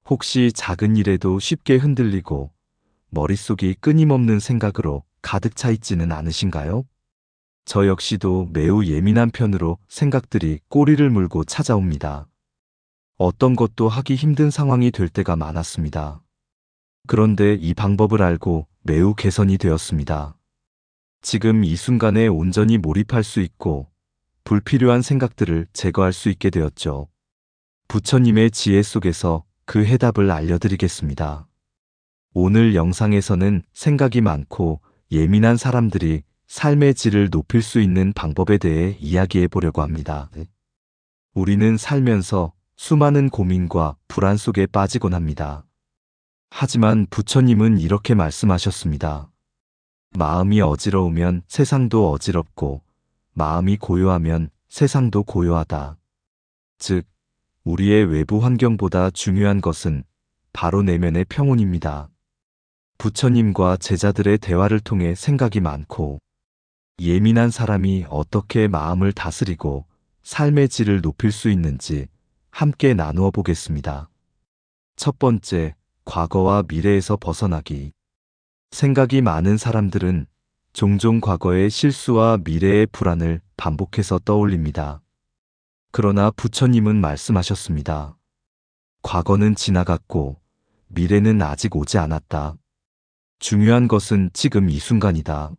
혹시 작은 일에도 쉽게 흔들리고 머릿속이 끊임없는 생각으로 가득 차 있지는 않으신가요? 저 역시도 매우 예민한 편으로 생각들이 꼬리를 물고 찾아옵니다. 어떤 것도 하기 힘든 상황이 될 때가 많았습니다. 그런데 이 방법을 알고 매우 개선이 되었습니다. 지금 이 순간에 온전히 몰입할 수 있고 불필요한 생각들을 제거할 수 있게 되었죠. 부처님의 지혜 속에서 그 해답을 알려드리겠습니다. 오늘 영상에서는 생각이 많고 예민한 사람들이 삶의 질을 높일 수 있는 방법에 대해 이야기해 보려고 합니다. 우리는 살면서 수많은 고민과 불안 속에 빠지곤 합니다. 하지만 부처님은 이렇게 말씀하셨습니다. 마음이 어지러우면 세상도 어지럽고 마음이 고요하면 세상도 고요하다. 즉, 우리의 외부 환경보다 중요한 것은 바로 내면의 평온입니다. 부처님과 제자들의 대화를 통해 생각이 많고 예민한 사람이 어떻게 마음을 다스리고 삶의 질을 높일 수 있는지 함께 나누어 보겠습니다. 첫 번째, 과거와 미래에서 벗어나기. 생각이 많은 사람들은 종종 과거의 실수와 미래의 불안을 반복해서 떠올립니다. 그러나 부처님은 말씀하셨습니다. 과거는 지나갔고 미래는 아직 오지 않았다. 중요한 것은 지금 이 순간이다.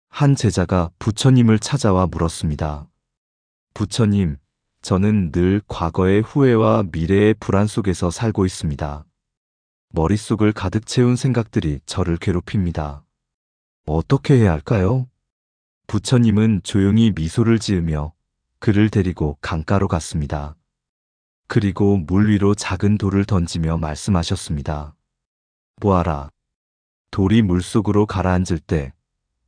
한 제자가 부처님을 찾아와 물었습니다. 부처님, 저는 늘 과거의 후회와 미래의 불안 속에서 살고 있습니다. 머릿속을 가득 채운 생각들이 저를 괴롭힙니다. 어떻게 해야 할까요? 부처님은 조용히 미소를 지으며 그를 데리고 강가로 갔습니다. 그리고 물 위로 작은 돌을 던지며 말씀하셨습니다. 보아라. 돌이 물속으로 가라앉을 때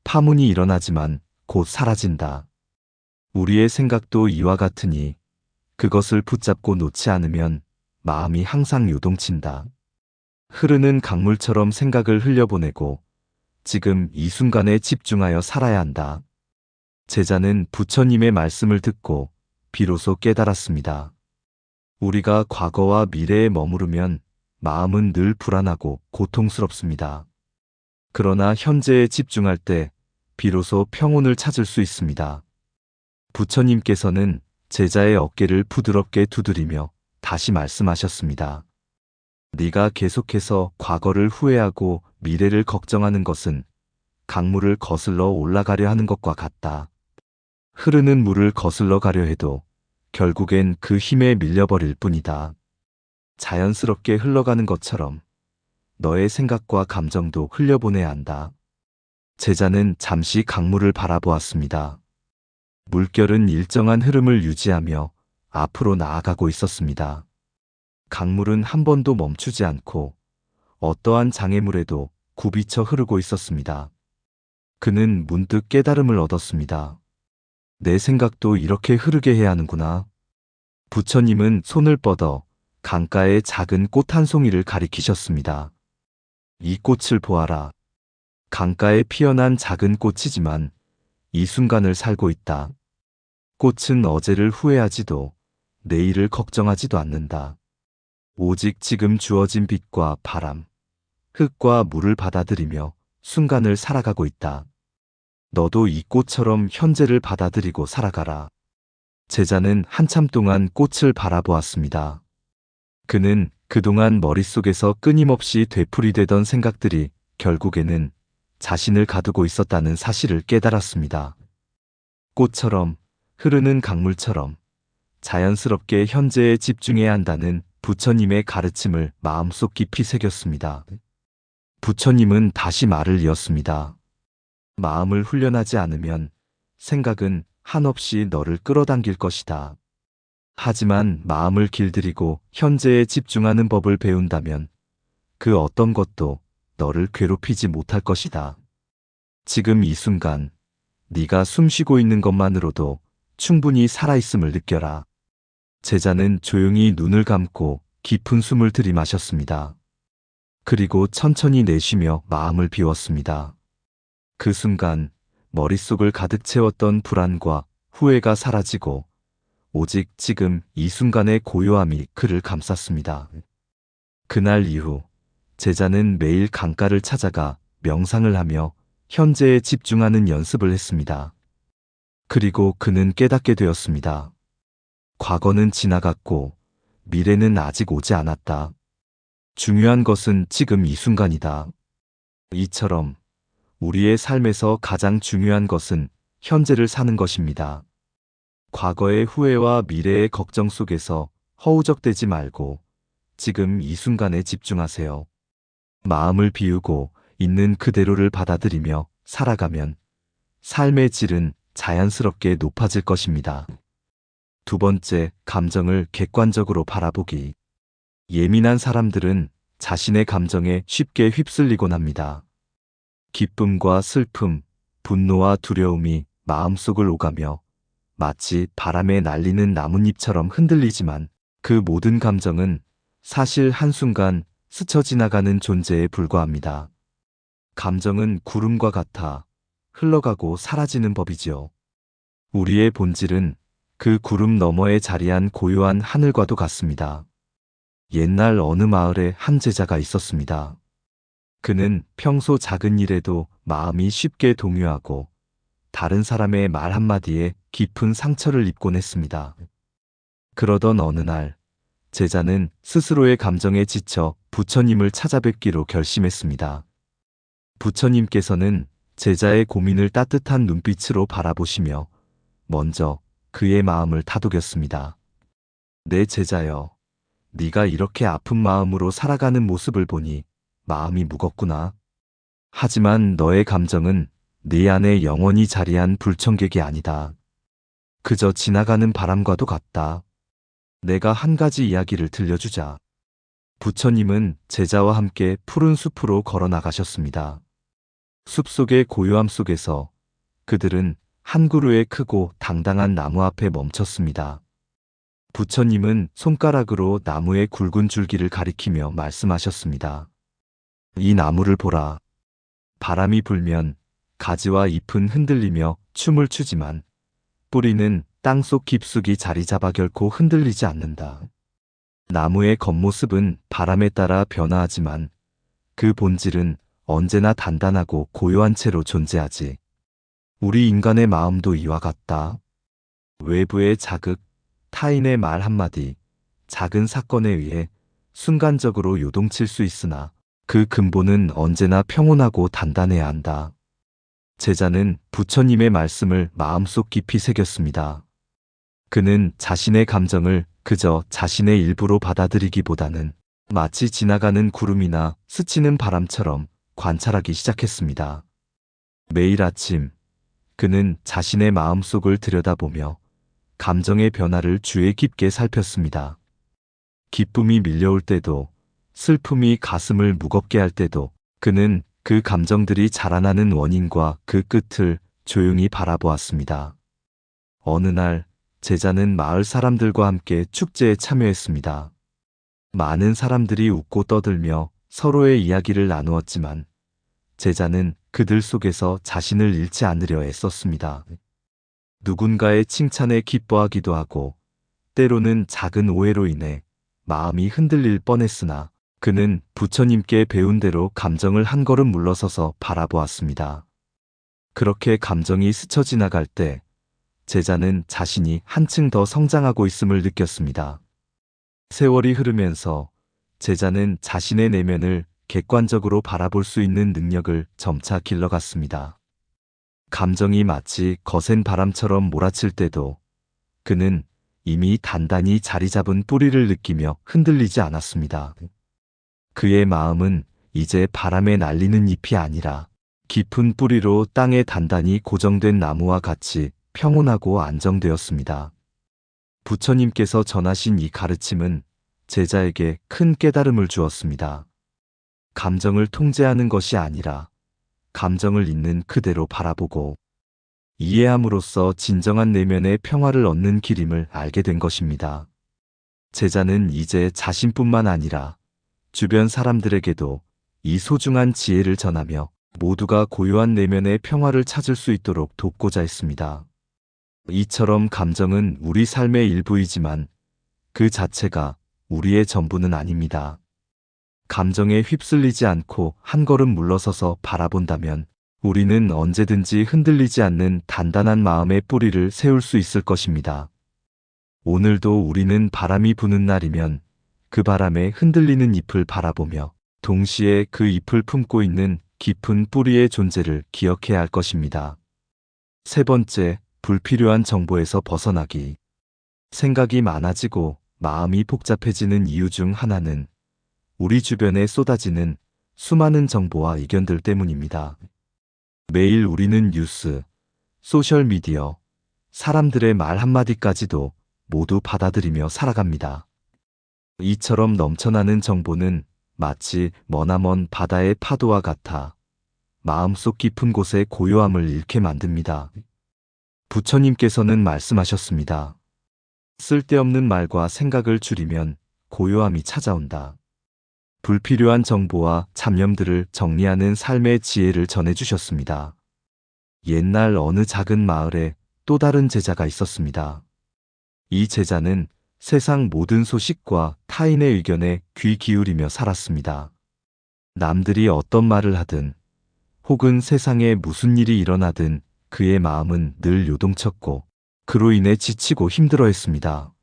파문이 일어나지만 곧 사라진다. 우리의 생각도 이와 같으니 그것을 붙잡고 놓지 않으면 마음이 항상 요동친다. 흐르는 강물처럼 생각을 흘려보내고 지금 이 순간에 집중하여 살아야 한다. 제자는 부처님의 말씀을 듣고 비로소 깨달았습니다. 우리가 과거와 미래에 머무르면 마음은 늘 불안하고 고통스럽습니다. 그러나 현재에 집중할 때 비로소 평온을 찾을 수 있습니다. 부처님께서는 제자의 어깨를 부드럽게 두드리며 다시 말씀하셨습니다. 네가 계속해서 과거를 후회하고 미래를 걱정하는 것은 강물을 거슬러 올라가려 하는 것과 같다. 흐르는 물을 거슬러 가려 해도 결국엔 그 힘에 밀려버릴 뿐이다. 자연스럽게 흘러가는 것처럼 너의 생각과 감정도 흘려보내야 한다. 제자는 잠시 강물을 바라보았습니다. 물결은 일정한 흐름을 유지하며 앞으로 나아가고 있었습니다. 강물은 한 번도 멈추지 않고 어떠한 장애물에도 굽이쳐 흐르고 있었습니다. 그는 문득 깨달음을 얻었습니다. 내 생각도 이렇게 흐르게 해야 하는구나. 부처님은 손을 뻗어 강가의 작은 꽃 한 송이를 가리키셨습니다. 이 꽃을 보아라. 강가에 피어난 작은 꽃이지만 이 순간을 살고 있다. 꽃은 어제를 후회하지도 내일을 걱정하지도 않는다. 오직 지금 주어진 빛과 바람, 흙과 물을 받아들이며 순간을 살아가고 있다. 너도 이 꽃처럼 현재를 받아들이고 살아가라. 제자는 한참 동안 꽃을 바라보았습니다. 그는 그동안 머릿속에서 끊임없이 되풀이되던 생각들이 결국에는 자신을 가두고 있었다는 사실을 깨달았습니다. 꽃처럼, 흐르는 강물처럼 자연스럽게 현재에 집중해야 한다는 부처님의 가르침을 마음속 깊이 새겼습니다. 부처님은 다시 말을 이었습니다. 마음을 훈련하지 않으면 생각은 한없이 너를 끌어당길 것이다. 하지만 마음을 길들이고 현재에 집중하는 법을 배운다면 그 어떤 것도 너를 괴롭히지 못할 것이다. 지금 이 순간 네가 숨쉬고 있는 것만으로도 충분히 살아있음을 느껴라. 제자는 조용히 눈을 감고 깊은 숨을 들이마셨습니다. 그리고 천천히 내쉬며 마음을 비웠습니다. 그 순간 머릿속을 가득 채웠던 불안과 후회가 사라지고 오직 지금 이 순간의 고요함이 그를 감쌌습니다. 그날 이후 제자는 매일 강가를 찾아가 명상을 하며 현재에 집중하는 연습을 했습니다. 그리고 그는 깨닫게 되었습니다. 과거는 지나갔고 미래는 아직 오지 않았다. 중요한 것은 지금 이 순간이다. 이처럼 우리의 삶에서 가장 중요한 것은 현재를 사는 것입니다. 과거의 후회와 미래의 걱정 속에서 허우적대지 말고 지금 이 순간에 집중하세요. 마음을 비우고 있는 그대로를 받아들이며 살아가면 삶의 질은 자연스럽게 높아질 것입니다. 두 번째, 감정을 객관적으로 바라보기. 예민한 사람들은 자신의 감정에 쉽게 휩쓸리곤 합니다. 기쁨과 슬픔, 분노와 두려움이 마음속을 오가며 마치 바람에 날리는 나뭇잎처럼 흔들리지만 그 모든 감정은 사실 한순간 스쳐 지나가는 존재에 불과합니다. 감정은 구름과 같아 흘러가고 사라지는 법이지요. 우리의 본질은 그 구름 너머에 자리한 고요한 하늘과도 같습니다. 옛날 어느 마을에 한 제자가 있었습니다. 그는 평소 작은 일에도 마음이 쉽게 동요하고 다른 사람의 말 한마디에 깊은 상처를 입곤 했습니다. 그러던 어느 날 제자는 스스로의 감정에 지쳐 부처님을 찾아뵙기로 결심했습니다. 부처님께서는 제자의 고민을 따뜻한 눈빛으로 바라보시며 먼저 그의 마음을 다독였습니다. 내 제자여, 네가 이렇게 아픈 마음으로 살아가는 모습을 보니 마음이 무겁구나. 하지만 너의 감정은 네 안에 영원히 자리한 불청객이 아니다. 그저 지나가는 바람과도 같다. 내가 한 가지 이야기를 들려주자. 부처님은 제자와 함께 푸른 숲으로 걸어 나가셨습니다. 숲속의 고요함 속에서 그들은 한 그루의 크고 당당한 나무 앞에 멈췄습니다. 부처님은 손가락으로 나무의 굵은 줄기를 가리키며 말씀하셨습니다. 이 나무를 보라. 바람이 불면 가지와 잎은 흔들리며 춤을 추지만 뿌리는 땅속 깊숙이 자리 잡아 결코 흔들리지 않는다. 나무의 겉모습은 바람에 따라 변화하지만 그 본질은 언제나 단단하고 고요한 채로 존재하지. 우리 인간의 마음도 이와 같다. 외부의 자극, 타인의 말 한마디, 작은 사건에 의해 순간적으로 요동칠 수 있으나 그 근본은 언제나 평온하고 단단해야 한다. 제자는 부처님의 말씀을 마음속 깊이 새겼습니다. 그는 자신의 감정을 그저 자신의 일부로 받아들이기보다는 마치 지나가는 구름이나 스치는 바람처럼 관찰하기 시작했습니다. 매일 아침 그는 자신의 마음속을 들여다보며 감정의 변화를 주의 깊게 살폈습니다. 기쁨이 밀려올 때도 슬픔이 가슴을 무겁게 할 때도 그는 그 감정들이 자라나는 원인과 그 끝을 조용히 바라보았습니다. 어느 날 제자는 마을 사람들과 함께 축제에 참여했습니다. 많은 사람들이 웃고 떠들며 서로의 이야기를 나누었지만 제자는 그들 속에서 자신을 잃지 않으려 애썼습니다. 누군가의 칭찬에 기뻐하기도 하고 때로는 작은 오해로 인해 마음이 흔들릴 뻔했으나 그는 부처님께 배운 대로 감정을 한 걸음 물러서서 바라보았습니다. 그렇게 감정이 스쳐 지나갈 때 제자는 자신이 한층 더 성장하고 있음을 느꼈습니다. 세월이 흐르면서 제자는 자신의 내면을 객관적으로 바라볼 수 있는 능력을 점차 길러갔습니다. 감정이 마치 거센 바람처럼 몰아칠 때도 그는 이미 단단히 자리 잡은 뿌리를 느끼며 흔들리지 않았습니다. 그의 마음은 이제 바람에 날리는 잎이 아니라 깊은 뿌리로 땅에 단단히 고정된 나무와 같이 평온하고 안정되었습니다. 부처님께서 전하신 이 가르침은 제자에게 큰 깨달음을 주었습니다. 감정을 통제하는 것이 아니라 감정을 있는 그대로 바라보고 이해함으로써 진정한 내면의 평화를 얻는 길임을 알게 된 것입니다. 제자는 이제 자신뿐만 아니라 주변 사람들에게도 이 소중한 지혜를 전하며 모두가 고요한 내면의 평화를 찾을 수 있도록 돕고자 했습니다. 이처럼 감정은 우리 삶의 일부이지만 그 자체가 우리의 전부는 아닙니다. 감정에 휩쓸리지 않고 한 걸음 물러서서 바라본다면 우리는 언제든지 흔들리지 않는 단단한 마음의 뿌리를 세울 수 있을 것입니다. 오늘도 우리는 바람이 부는 날이면 그 바람에 흔들리는 잎을 바라보며 동시에 그 잎을 품고 있는 깊은 뿌리의 존재를 기억해야 할 것입니다. 세 번째, 불필요한 정보에서 벗어나기. 생각이 많아지고 마음이 복잡해지는 이유 중 하나는 우리 주변에 쏟아지는 수많은 정보와 의견들 때문입니다. 매일 우리는 뉴스, 소셜미디어, 사람들의 말 한마디까지도 모두 받아들이며 살아갑니다. 이처럼 넘쳐나는 정보는 마치 머나먼 바다의 파도와 같아 마음속 깊은 곳에 고요함을 잃게 만듭니다. 부처님께서는 말씀하셨습니다. 쓸데없는 말과 생각을 줄이면 고요함이 찾아온다. 불필요한 정보와 잡념들을 정리하는 삶의 지혜를 전해주셨습니다. 옛날 어느 작은 마을에 또 다른 제자가 있었습니다. 이 제자는 세상 모든 소식과 타인의 의견에 귀 기울이며 살았습니다. 남들이 어떤 말을 하든 혹은 세상에 무슨 일이 일어나든 그의 마음은 늘 요동쳤고 그로 인해 지치고 힘들어했습니다.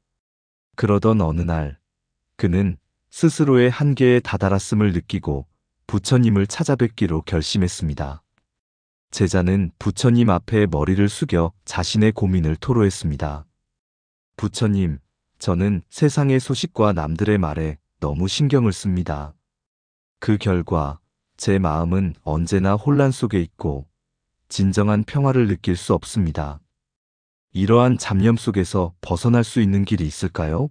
그러던 어느 날 그는 스스로의 한계에 다다랐음을 느끼고 부처님을 찾아뵙기로 결심했습니다. 제자는 부처님 앞에 머리를 숙여 자신의 고민을 토로했습니다. 부처님, 저는 세상의 소식과 남들의 말에 너무 신경을 씁니다. 그 결과 제 마음은 언제나 혼란 속에 있고 진정한 평화를 느낄 수 없습니다. 이러한 잡념 속에서 벗어날 수 있는 길이 있을까요?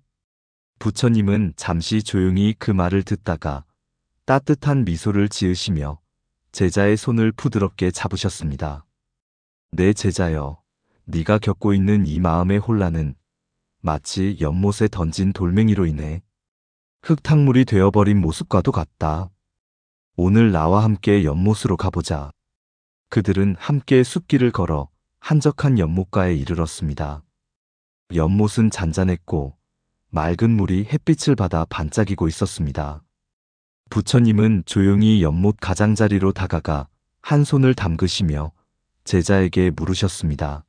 부처님은 잠시 조용히 그 말을 듣다가 따뜻한 미소를 지으시며 제자의 손을 부드럽게 잡으셨습니다. 내 제자여, 네가 겪고 있는 이 마음의 혼란은 마치 연못에 던진 돌멩이로 인해 흙탕물이 되어버린 모습과도 같다. 오늘 나와 함께 연못으로 가보자. 그들은 함께 숲길을 걸어 한적한 연못가에 이르렀습니다. 연못은 잔잔했고 맑은 물이 햇빛을 받아 반짝이고 있었습니다. 부처님은 조용히 연못 가장자리로 다가가 한 손을 담그시며 제자에게 물으셨습니다.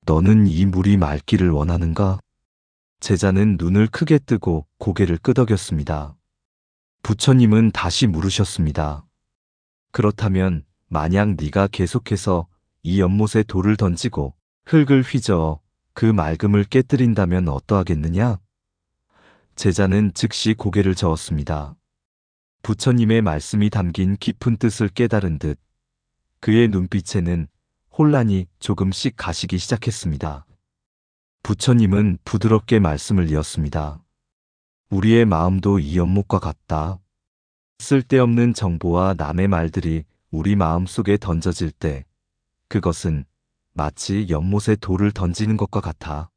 너는 이 물이 맑기를 원하는가? 제자는 눈을 크게 뜨고 고개를 끄덕였습니다. 부처님은 다시 물으셨습니다. 그렇다면 만약 네가 계속해서 이 연못에 돌을 던지고 흙을 휘저어 그 맑음을 깨뜨린다면 어떠하겠느냐? 제자는 즉시 고개를 저었습니다. 부처님의 말씀이 담긴 깊은 뜻을 깨달은 듯 그의 눈빛에는 혼란이 조금씩 가시기 시작했습니다. 부처님은 부드럽게 말씀을 이었습니다. 우리의 마음도 이 연못과 같다. 쓸데없는 정보와 남의 말들이 우리 마음 속에 던져질 때 그것은 마치 연못에 돌을 던지는 것과 같아.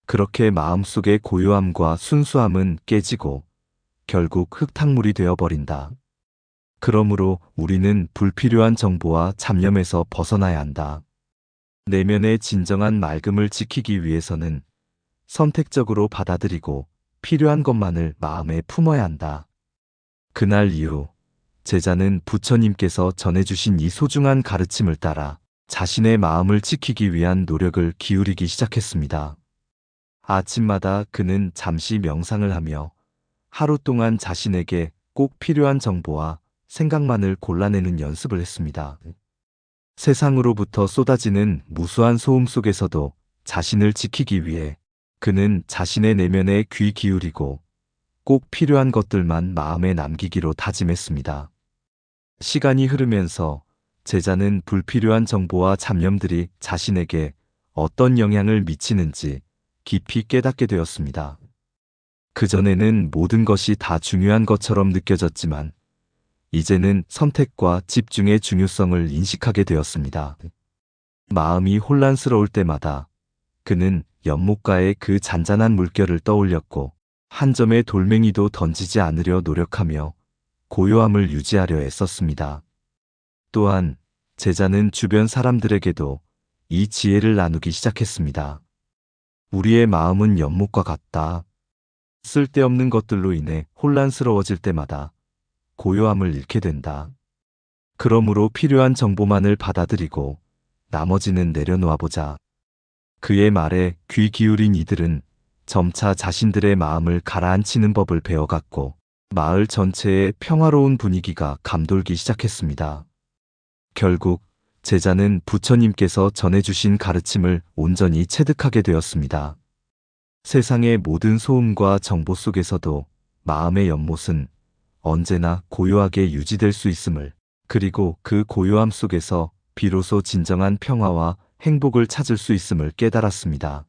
그렇게 마음속의 고요함과 순수함은 깨지고 결국 흙탕물이 되어버린다. 그러므로 우리는 불필요한 정보와 잡념에서 벗어나야 한다. 내면의 진정한 맑음을 지키기 위해서는 선택적으로 받아들이고 필요한 것만을 마음에 품어야 한다. 그날 이후 제자는 부처님께서 전해주신 이 소중한 가르침을 따라 자신의 마음을 지키기 위한 노력을 기울이기 시작했습니다. 아침마다 그는 잠시 명상을 하며 하루 동안 자신에게 꼭 필요한 정보와 생각만을 골라내는 연습을 했습니다. 세상으로부터 쏟아지는 무수한 소음 속에서도 자신을 지키기 위해 그는 자신의 내면에 귀 기울이고 꼭 필요한 것들만 마음에 남기기로 다짐했습니다. 시간이 흐르면서 제자는 불필요한 정보와 잡념들이 자신에게 어떤 영향을 미치는지 깊이 깨닫게 되었습니다. 그전에는 모든 것이 다 중요한 것처럼 느껴졌지만 이제는 선택과 집중의 중요성을 인식하게 되었습니다. 마음이 혼란스러울 때마다 그는 연못가의 그 잔잔한 물결을 떠올렸고 한 점의 돌멩이도 던지지 않으려 노력하며 고요함을 유지하려 애썼습니다. 또한 제자는 주변 사람들에게도 이 지혜를 나누기 시작했습니다. 우리의 마음은 연못과 같다. 쓸데없는 것들로 인해 혼란스러워질 때마다 고요함을 잃게 된다. 그러므로 필요한 정보만을 받아들이고 나머지는 내려놓아 보자. 그의 말에 귀 기울인 이들은 점차 자신들의 마음을 가라앉히는 법을 배워갔고 마을 전체의 평화로운 분위기가 감돌기 시작했습니다. 결국 제자는 부처님께서 전해주신 가르침을 온전히 체득하게 되었습니다. 세상의 모든 소음과 정보 속에서도 마음의 연못은 언제나 고요하게 유지될 수 있음을, 그리고 그 고요함 속에서 비로소 진정한 평화와 행복을 찾을 수 있음을 깨달았습니다.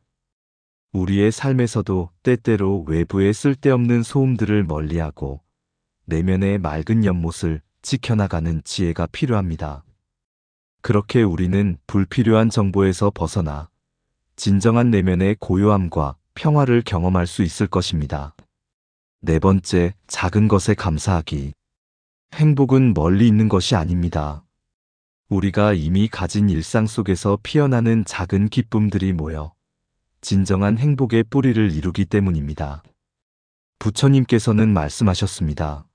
우리의 삶에서도 때때로 외부의 쓸데없는 소음들을 멀리하고 내면의 맑은 연못을 지켜나가는 지혜가 필요합니다. 그렇게 우리는 불필요한 정보에서 벗어나 진정한 내면의 고요함과 평화를 경험할 수 있을 것입니다. 네 번째, 작은 것에 감사하기. 행복은 멀리 있는 것이 아닙니다. 우리가 이미 가진 일상 속에서 피어나는 작은 기쁨들이 모여 진정한 행복의 뿌리를 이루기 때문입니다. 부처님께서는 말씀하셨습니다.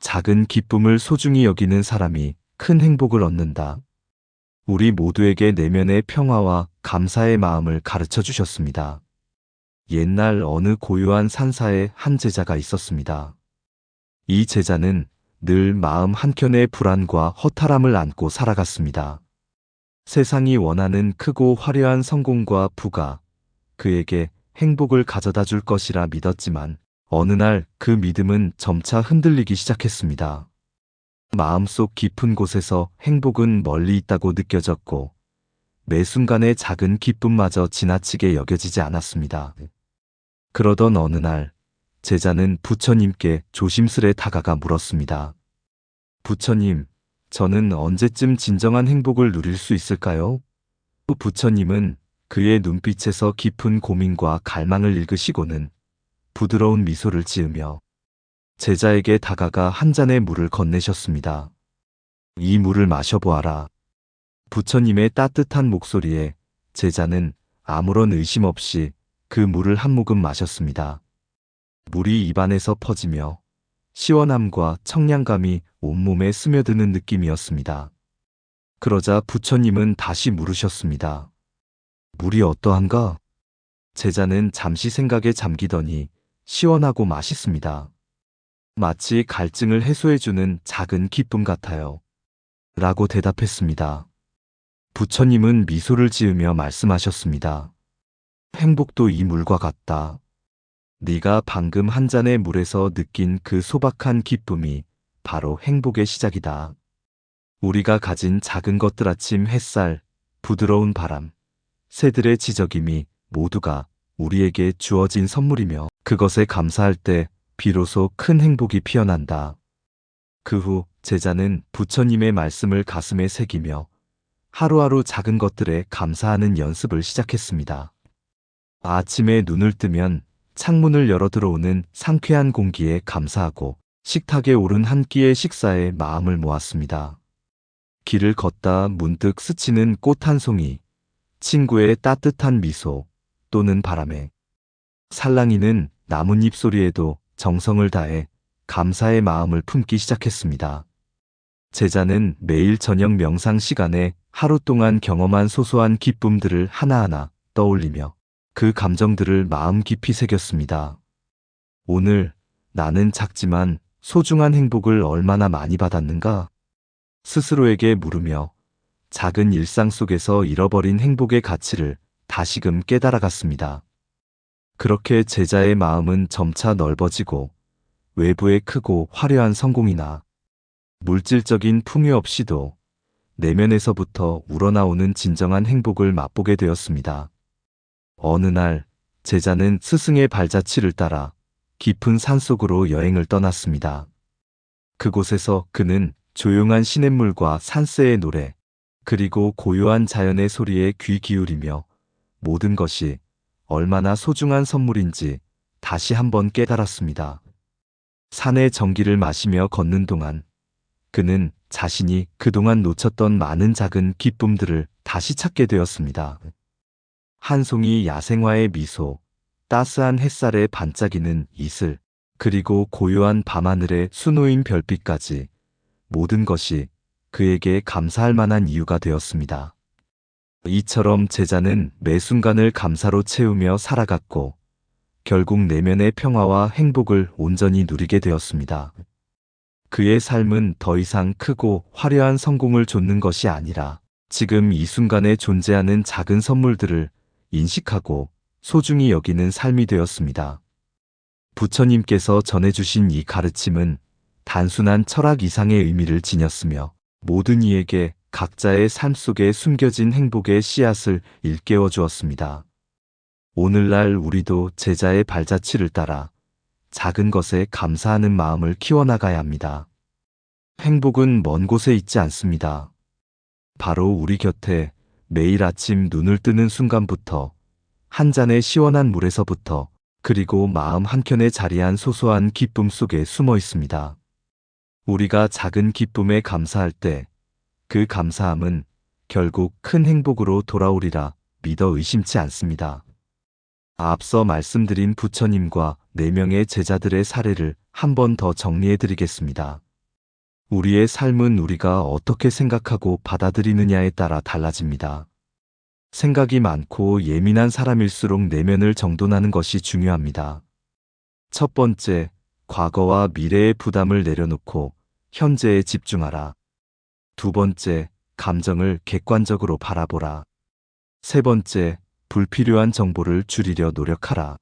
작은 기쁨을 소중히 여기는 사람이 큰 행복을 얻는다. 우리 모두에게 내면의 평화와 감사의 마음을 가르쳐 주셨습니다. 옛날 어느 고요한 산사에 한 제자가 있었습니다. 이 제자는 늘 마음 한켠에 불안과 허탈함을 안고 살아갔습니다. 세상이 원하는 크고 화려한 성공과 부가 그에게 행복을 가져다 줄 것이라 믿었지만 어느 날 그 믿음은 점차 흔들리기 시작했습니다. 마음속 깊은 곳에서 행복은 멀리 있다고 느껴졌고 매 순간의 작은 기쁨마저 지나치게 여겨지지 않았습니다. 그러던 어느 날 제자는 부처님께 조심스레 다가가 물었습니다. 부처님, 저는 언제쯤 진정한 행복을 누릴 수 있을까요? 부처님은 그의 눈빛에서 깊은 고민과 갈망을 읽으시고는 부드러운 미소를 지으며 제자에게 다가가 한 잔의 물을 건네셨습니다. 이 물을 마셔보아라. 부처님의 따뜻한 목소리에 제자는 아무런 의심 없이 그 물을 한 모금 마셨습니다. 물이 입안에서 퍼지며 시원함과 청량감이 온몸에 스며드는 느낌이었습니다. 그러자 부처님은 다시 물으셨습니다. 물이 어떠한가? 제자는 잠시 생각에 잠기더니 시원하고 맛있습니다. 마치 갈증을 해소해주는 작은 기쁨 같아요. 라고 대답했습니다. 부처님은 미소를 지으며 말씀하셨습니다. 행복도 이 물과 같다. 네가 방금 한 잔의 물에서 느낀 그 소박한 기쁨이 바로 행복의 시작이다. 우리가 가진 작은 것들, 아침 햇살, 부드러운 바람, 새들의 지저귀미 모두가 우리에게 주어진 선물이며 그것에 감사할 때 비로소 큰 행복이 피어난다. 그 후 제자는 부처님의 말씀을 가슴에 새기며 하루하루 작은 것들에 감사하는 연습을 시작했습니다. 아침에 눈을 뜨면 창문을 열어 들어오는 상쾌한 공기에 감사하고 식탁에 오른 한 끼의 식사에 마음을 모았습니다. 길을 걷다 문득 스치는 꽃 한 송이, 친구의 따뜻한 미소 또는 바람에 살랑이는 나뭇잎 소리에도 정성을 다해 감사의 마음을 품기 시작했습니다. 제자는 매일 저녁 명상 시간에 하루 동안 경험한 소소한 기쁨들을 하나하나 떠올리며 그 감정들을 마음 깊이 새겼습니다. 오늘 나는 작지만 소중한 행복을 얼마나 많이 받았는가? 스스로에게 물으며 작은 일상 속에서 잃어버린 행복의 가치를 다시금 깨달아갔습니다. 그렇게 제자의 마음은 점차 넓어지고 외부의 크고 화려한 성공이나 물질적인 풍요 없이도 내면에서부터 우러나오는 진정한 행복을 맛보게 되었습니다. 어느 날 제자는 스승의 발자취를 따라 깊은 산속으로 여행을 떠났습니다. 그곳에서 그는 조용한 시냇물과 산새의 노래, 그리고 고요한 자연의 소리에 귀 기울이며 모든 것이 얼마나 소중한 선물인지 다시 한번 깨달았습니다. 산의 정기를 마시며 걷는 동안 그는 자신이 그동안 놓쳤던 많은 작은 기쁨들을 다시 찾게 되었습니다. 한 송이 야생화의 미소, 따스한 햇살에 반짝이는 이슬, 그리고 고요한 밤하늘의 수놓인 별빛까지 모든 것이 그에게 감사할 만한 이유가 되었습니다. 이처럼 제자는 매 순간을 감사로 채우며 살아갔고 결국 내면의 평화와 행복을 온전히 누리게 되었습니다. 그의 삶은 더 이상 크고 화려한 성공을 좇는 것이 아니라 지금 이 순간에 존재하는 작은 선물들을 인식하고 소중히 여기는 삶이 되었습니다. 부처님께서 전해주신 이 가르침은 단순한 철학 이상의 의미를 지녔으며 모든 이에게 각자의 삶 속에 숨겨진 행복의 씨앗을 일깨워 주었습니다. 오늘날 우리도 제자의 발자취를 따라 작은 것에 감사하는 마음을 키워나가야 합니다. 행복은 먼 곳에 있지 않습니다. 바로 우리 곁에 매일 아침 눈을 뜨는 순간부터 한 잔의 시원한 물에서부터 그리고 마음 한켠에 자리한 소소한 기쁨 속에 숨어 있습니다. 우리가 작은 기쁨에 감사할 때 그 감사함은 결국 큰 행복으로 돌아오리라 믿어 의심치 않습니다. 앞서 말씀드린 부처님과 4명의 제자들의 사례를 한 번 더 정리해 드리겠습니다. 우리의 삶은 우리가 어떻게 생각하고 받아들이느냐에 따라 달라집니다. 생각이 많고 예민한 사람일수록 내면을 정돈하는 것이 중요합니다. 첫 번째, 과거와 미래의 부담을 내려놓고 현재에 집중하라. 두 번째, 감정을 객관적으로 바라보라. 세 번째, 불필요한 정보를 줄이려 노력하라.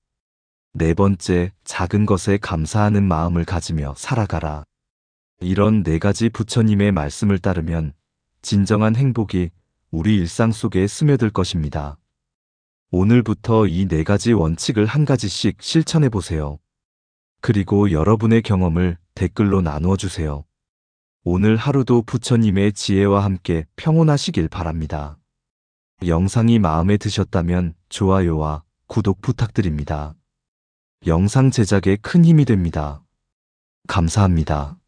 네 번째, 작은 것에 감사하는 마음을 가지며 살아가라. 이런 4가지 부처님의 말씀을 따르면 진정한 행복이 우리 일상 속에 스며들 것입니다. 오늘부터 이 4가지 원칙을 한 가지씩 실천해 보세요. 그리고 여러분의 경험을 댓글로 나누어 주세요. 오늘 하루도 부처님의 지혜와 함께 평온하시길 바랍니다. 영상이 마음에 드셨다면 좋아요와 구독 부탁드립니다. 영상 제작에 큰 힘이 됩니다. 감사합니다.